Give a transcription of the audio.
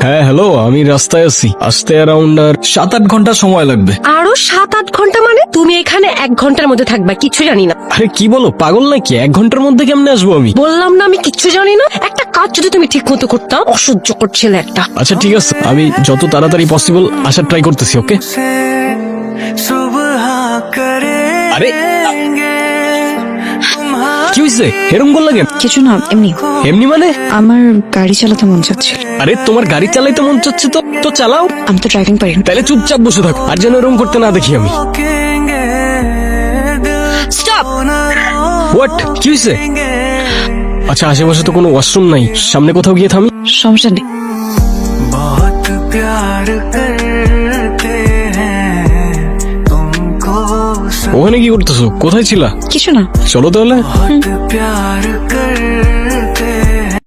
হ্যাঁ হ্যালো, আমি রাস্তায় আছি, আসতে অ্যারাউন্ড আর 7-8 ঘন্টা সময় লাগবে। আরো 7-8 ঘন্টা মানে? তুমি এখানে 1 ঘন্টার মধ্যে থাকবা, কিছু জানি না। আরে কি বলো, পাগল নাকি? 1 ঘন্টার মধ্যে কেমনে আসবো আমি? বললাম না আমি কিচ্ছু জানি না। একটা কাজ যদি তুমি ঠিক মতো করতাম। অসহ্য করছিলে একটা। আচ্ছা ঠিক আছে, আমি যত তাড়াতাড়ি পসিবল আসার ট্রাই করতেছি। ওকে। আরে কি হয়েছে, এরম করলা কেন? কিছু না, এমনি। এমনি মানে? আমার গাড়ি চালাতে মন চাচ্ছিল। আরে তোমার গাড়ি চালাইতে মন চাচ্ছে তো তো চালাও। আমি তো ড্রাইভিং পারি না। তাহলে চুপচাপ বসে থাকো, আর যেন এরম করতে না দেখি আমি। স্টপ। হোয়াট, কি হয়েছে? আচ্ছা আশেপাশে তো কোনো ওয়াশরুম নাই, সামনে কোথাও গিয়ে থামি। সমস্যা নেই। बहुत प्यार करते हैं तुमको ওখানে কি করতেছো? কোথায় ছিলা? কিছু না। চলো তাহলে। बहुत प्यार कर